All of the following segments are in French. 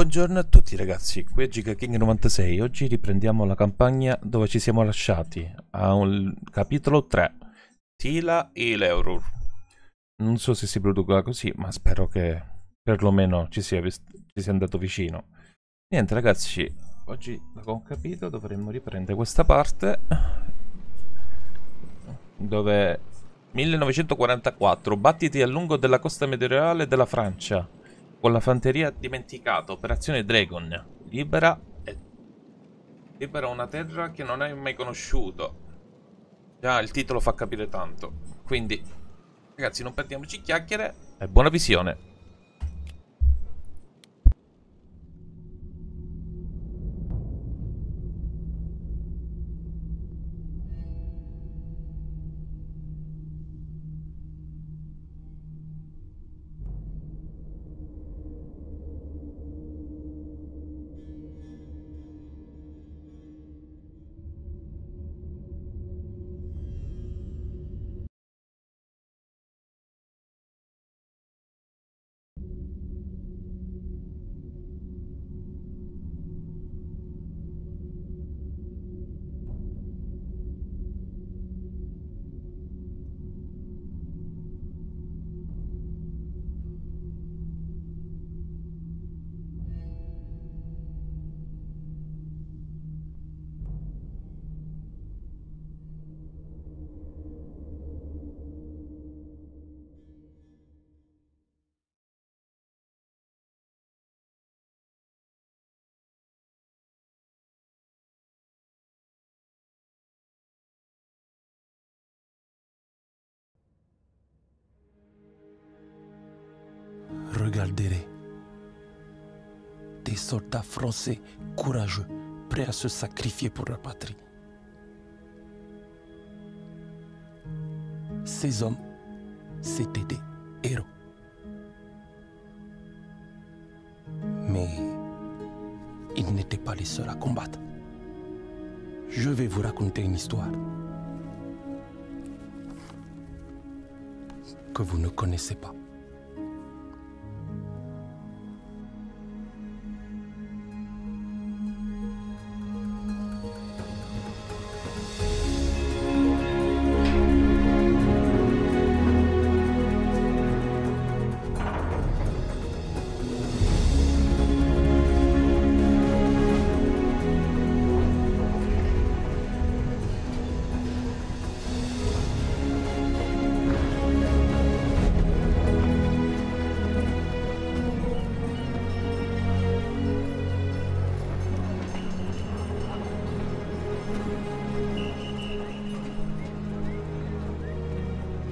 Buongiorno a tutti ragazzi, qui è GigaKing96. Oggi riprendiamo la campagna dove ci siamo lasciati, a un capitolo 3, Tila e l'Eurur. Non so se si produca così, ma spero che perlomeno ci sia andato vicino. Niente ragazzi, oggi da come ho capito dovremmo riprendere questa parte dove 1944, battiti a lungo della costa meridionale della Francia con la fanteria dimenticata, operazione Dragon, libera una terra che non hai mai conosciuto. Già il titolo fa capire tanto, quindi ragazzi non perdiamoci chiacchiere e buona visione. Regardez-les. Des soldats français courageux, prêts à se sacrifier pour leur patrie. Ces hommes, c'étaient des héros. Mais ils n'étaient pas les seuls à combattre. Je vais vous raconter une histoire que vous ne connaissez pas.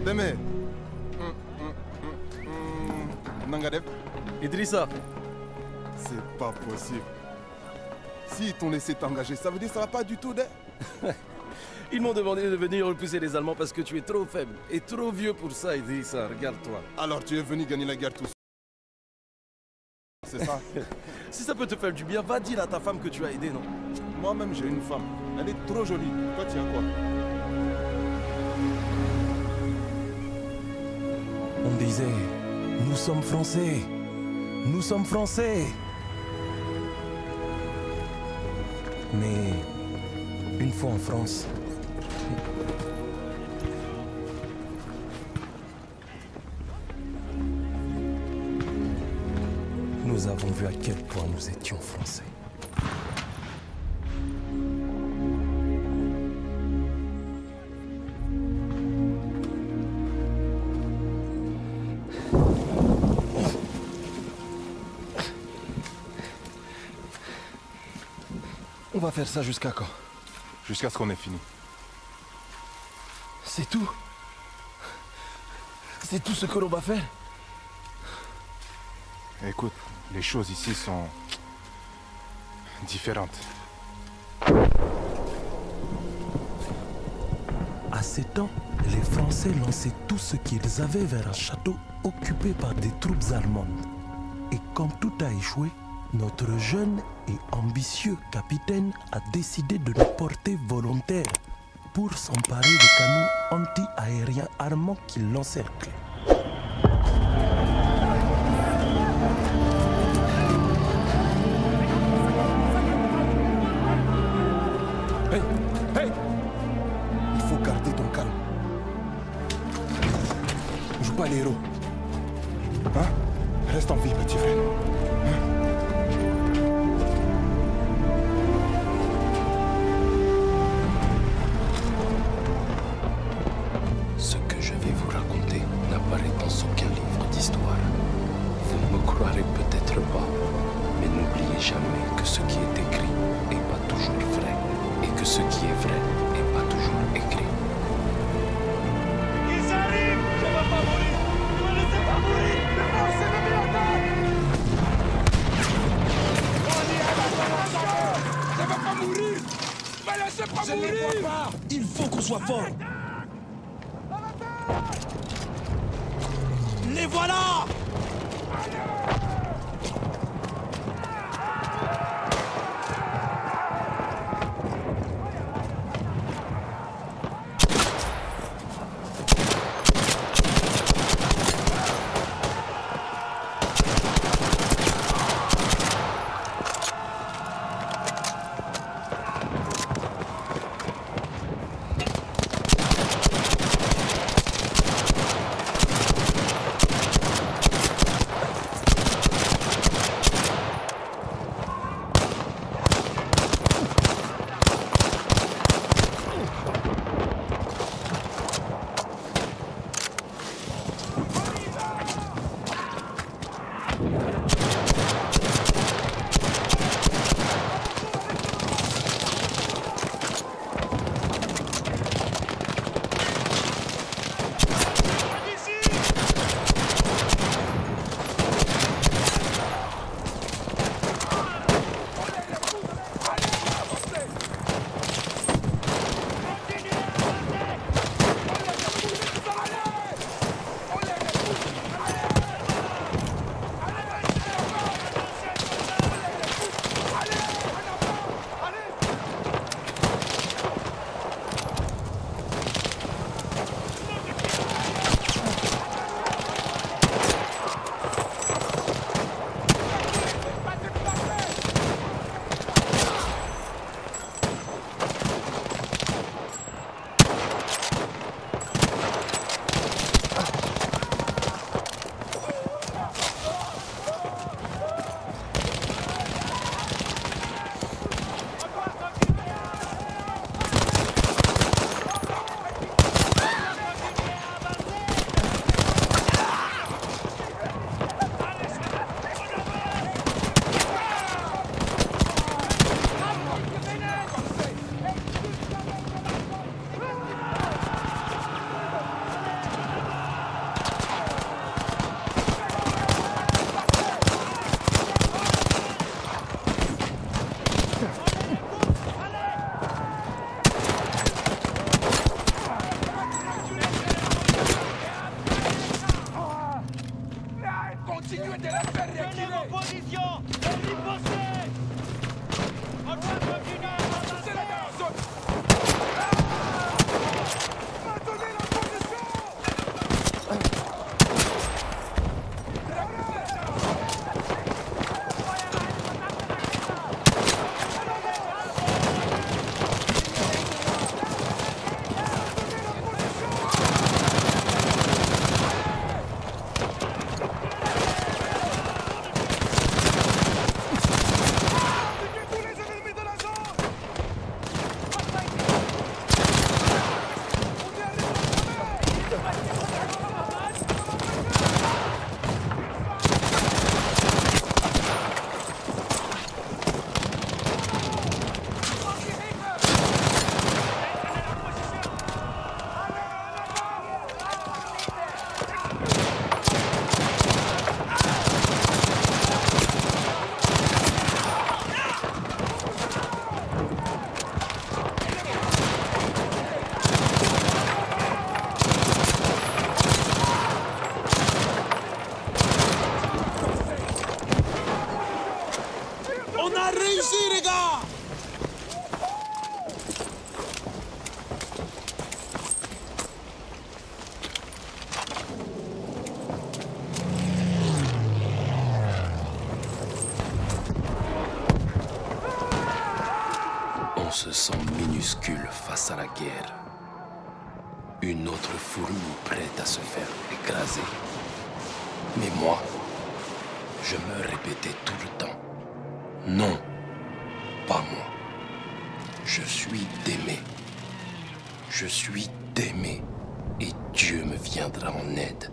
Deme. Nangadef. Idrissa. C'est pas possible. S'ils t'ont laissé t'engager, ça veut dire que ça va pas du tout, de... Ils m'ont demandé de venir repousser les Allemands parce que tu es trop faible et trop vieux pour ça, Idrissa. Regarde-toi. Alors tu es venu gagner la guerre tout seul. C'est ça? Si ça peut te faire du bien, va dire à ta femme que tu as aidé, non? Moi-même, j'ai une femme. Elle est trop jolie. Toi, tu as quoi? On disait, nous sommes français, nous sommes français. Mais une fois en France, nous avons vu à quel point nous étions français. On va faire ça jusqu'à quand? Jusqu'à ce qu'on ait fini. C'est tout? C'est tout ce que l'on va faire? Écoute, les choses ici sont... différentes. À ces temps, les Français lançaient tout ce qu'ils avaient vers un château occupé par des troupes allemandes. Et comme tout a échoué, notre jeune et ambitieux capitaine a décidé de nous porter volontaires pour s'emparer des canons anti-aériens armants qui l'encerclaient. toi les héros. Hein? Reste en vie, petit frère. Ce que je vais vous raconter n'apparaît dans aucun livre d'histoire. Vous ne me croirez peut-être pas, mais n'oubliez jamais que ce qui est écrit n'est pas toujours vrai, et que ce qui est vrai n'est pas toujours écrit. Ils arrivent! Je ne vais pas mourir! Ne me laissez pas mourir! Le force ennemi attaque! Je ne vais pas mourir! Ne me laissez pas mourir! Je ne les vois pas! Il faut qu'on soit fort. Les voilà! Continuez de les faire reculer! Tenez vos positions! Et ripostez! On doit continuer à avancer! Maintenez la position! On se sent minuscule face à la guerre. Une autre fourmi prête à se faire écraser. Mais moi, je me répétais tout le temps. Non, pas moi. Je suis d'aimer. Je suis d'aimer. Et Dieu me viendra en aide.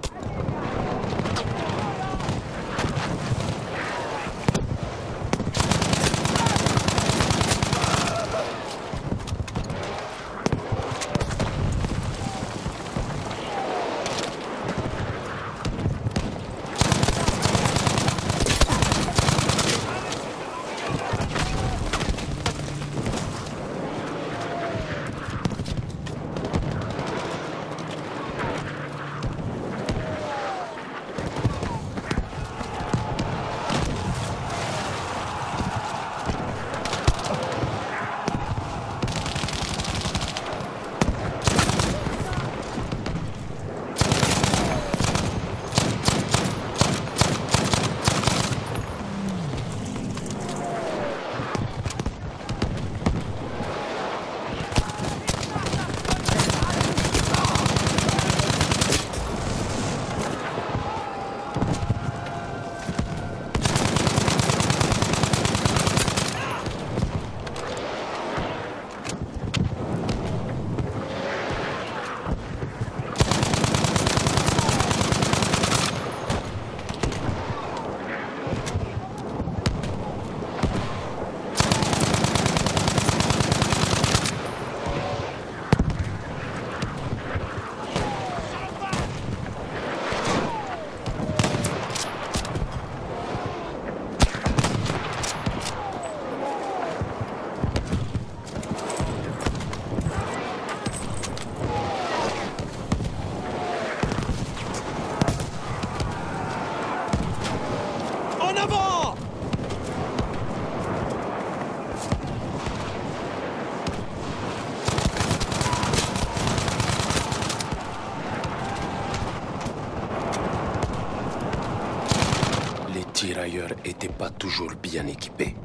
Les tirailleurs étaient pas toujours bien équipés.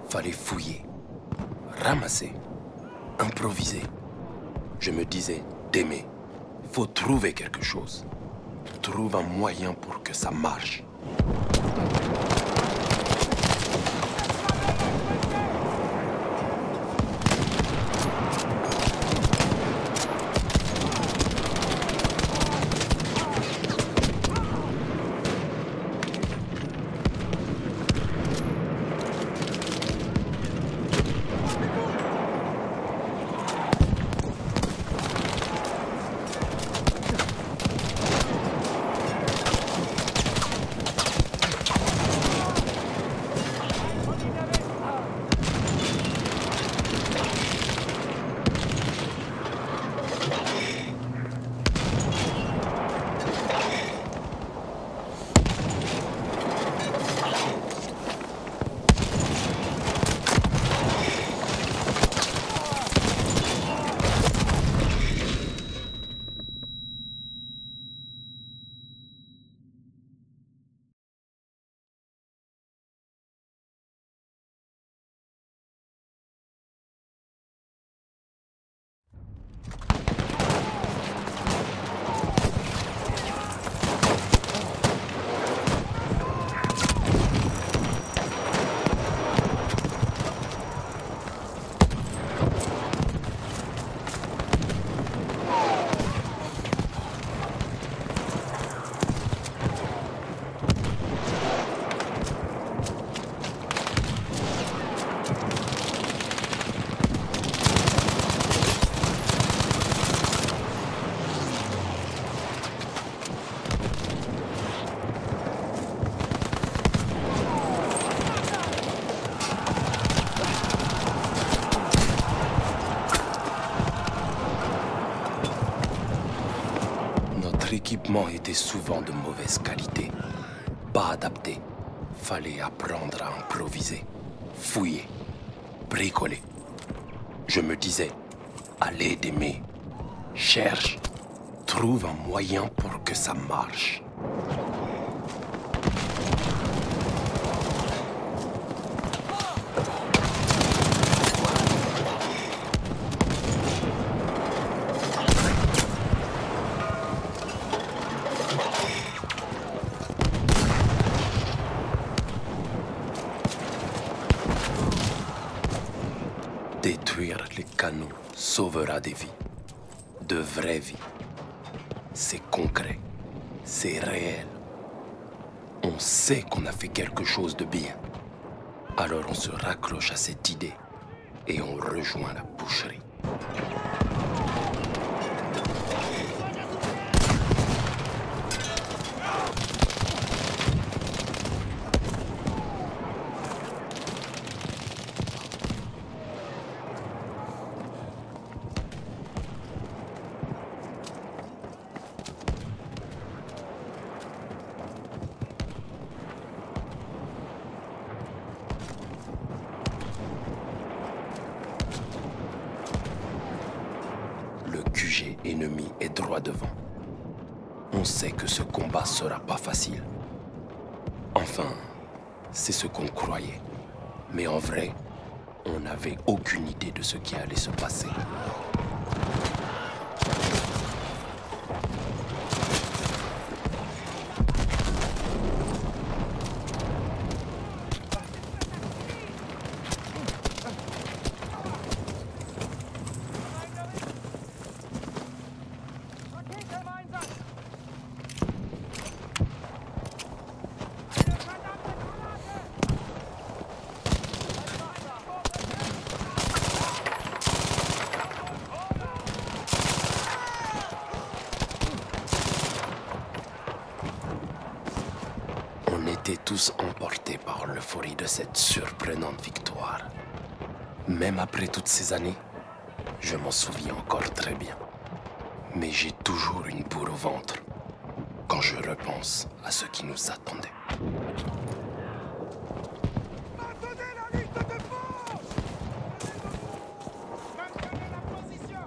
Fallait fouiller, ramasser, improviser. Je me disais, d'aimer, faut trouver quelque chose. Trouve un moyen pour que ça marche. L'équipement était souvent de mauvaise qualité, pas adapté. Fallait apprendre à improviser, fouiller, bricoler. Je me disais, allez d'aimer, cherche, trouve un moyen pour que ça marche. Détruire les canaux sauvera des vies. De vraies vies. C'est concret. C'est réel. On sait qu'on a fait quelque chose de bien. Alors on se raccroche à cette idée et on rejoint la boucherie. Le QG ennemi est droit devant. On sait que ce combat sera pas facile. Enfin, c'est ce qu'on croyait. Mais en vrai, on n'avait aucune idée de ce qui allait se passer. On était tous emportés par l'euphorie de cette surprenante victoire. Même après toutes ces années, je m'en souviens encore très bien. Mais j'ai toujours une boule au ventre quand je repense à ce qui nous attendait. Maintenez la liste de force! Maintenez la position!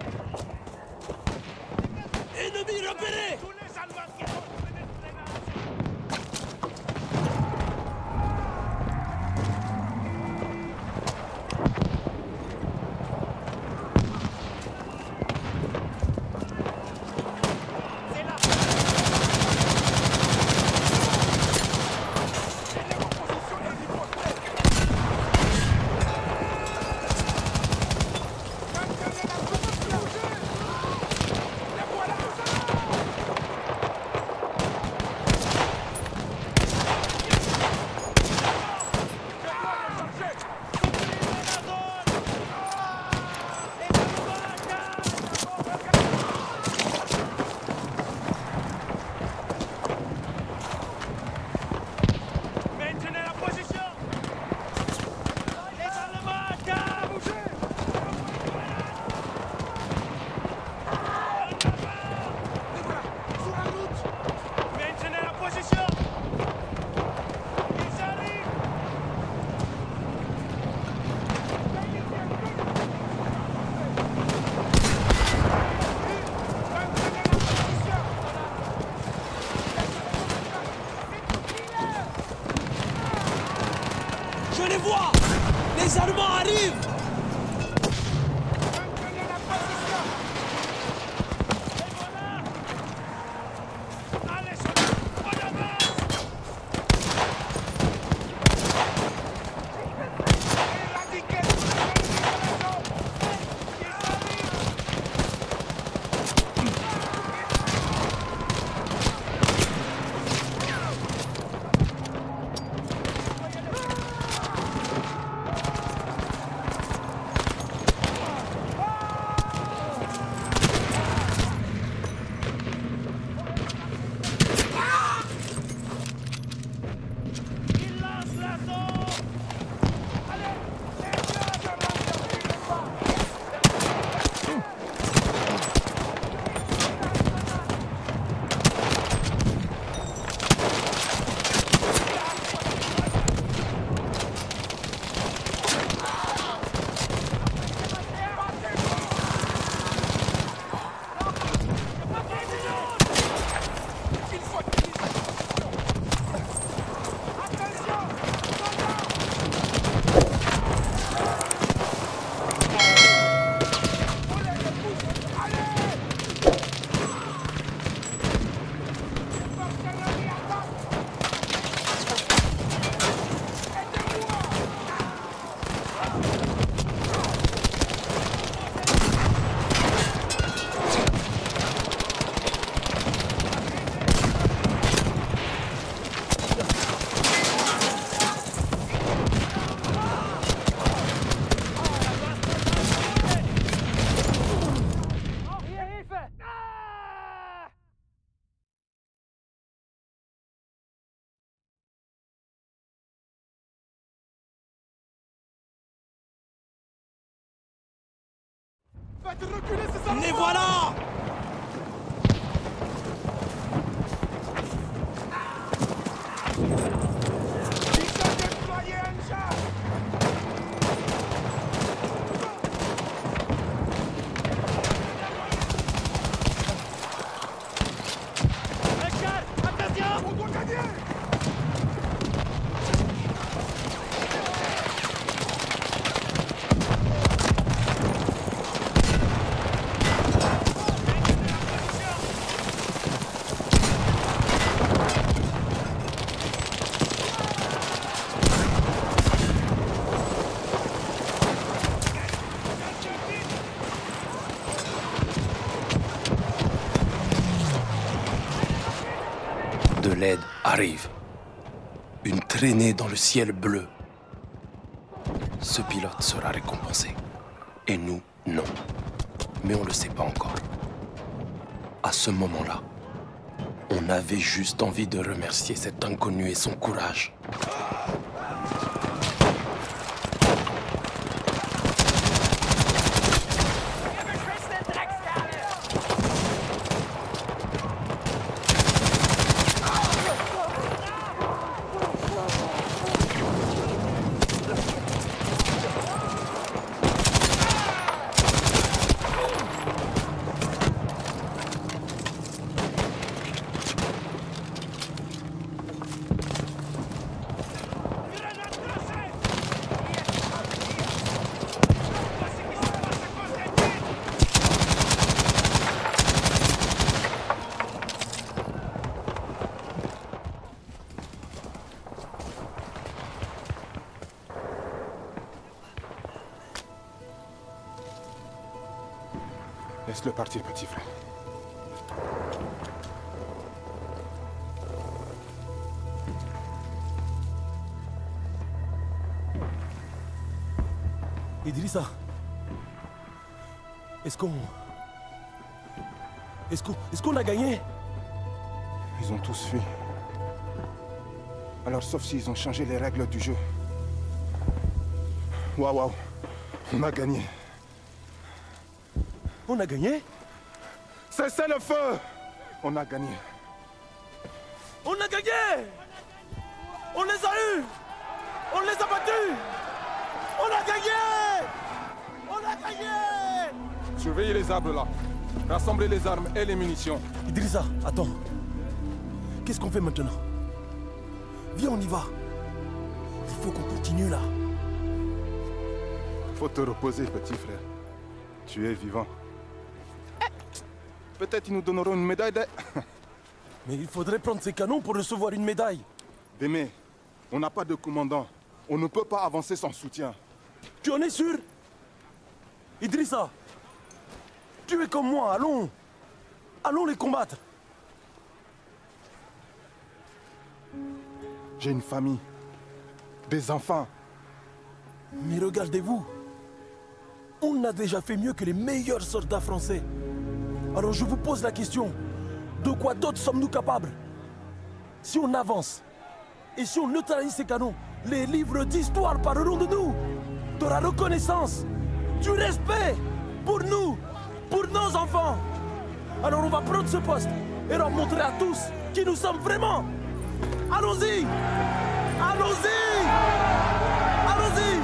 Ennemi repéré! Tous les Allemands qui sont pénétrés dans la Je les vois! Les Allemands arrivent! Maintenez la position! Et voilà! Allez, soldats, en avance! Éradiquez tous les ennemis de la zone! Ils arrivent! Faites reculer ces Allemands! Les voilà! De l'aide arrive. Une traînée dans le ciel bleu. Ce pilote sera récompensé. Et nous, non. Mais on ne le sait pas encore. À ce moment-là, on avait juste envie de remercier cet inconnu et son courage. Laisse-le partir, petit frère. Idrissa, est-ce qu'on a gagné? Ils ont tous fui. Alors, sauf s'ils ont changé les règles du jeu. Waouh, on a gagné. On a gagné? Cessez le feu! On a gagné. On a gagné! On les a eus! On les a battus! On a gagné! On a gagné! Surveillez les arbres là. Rassemblez les armes et les munitions. Idrissa, attends. Qu'est-ce qu'on fait maintenant? Viens, on y va. Il faut qu'on continue là. Faut te reposer, petit frère. Tu es vivant. Peut-être ils nous donneront une médaille de... Mais il faudrait prendre ces canons pour recevoir une médaille. Démé, on n'a pas de commandant. On ne peut pas avancer sans soutien. Tu en es sûr? Idrissa, tu es comme moi, allons. Allons les combattre. J'ai une famille. Des enfants. Mais regardez-vous. On a déjà fait mieux que les meilleurs soldats français. Alors je vous pose la question. De quoi d'autre sommes-nous capables? Si on avance, et si on neutralise ces canons, les livres d'histoire parleront de nous. De la reconnaissance, du respect pour nous, pour nos enfants. Alors on va prendre ce poste et leur montrer à tous qui nous sommes vraiment. Allons-y! Allons-y! Allons-y!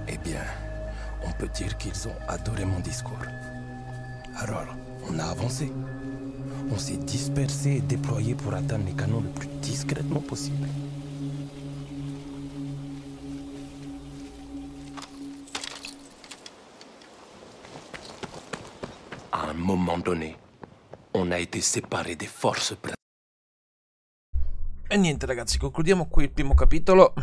Eh bien, on peut dire qu'ils ont adoré mon discours. Alors, on a avancé. On s'est dispersé et déployé pour atteindre les canons le plus discrètement possible. À un moment donné, on a été séparés des forces. E niente ragazzi, concludiamo qui il primo capitolo.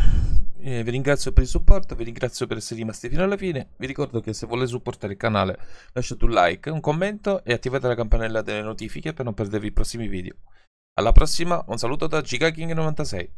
Vi ringrazio per il supporto, vi ringrazio per essere rimasti fino alla fine. Vi ricordo che se volete supportare il canale lasciate un like, un commento e attivate la campanella delle notifiche per non perdervi i prossimi video. Alla prossima, un saluto da GigaKing96.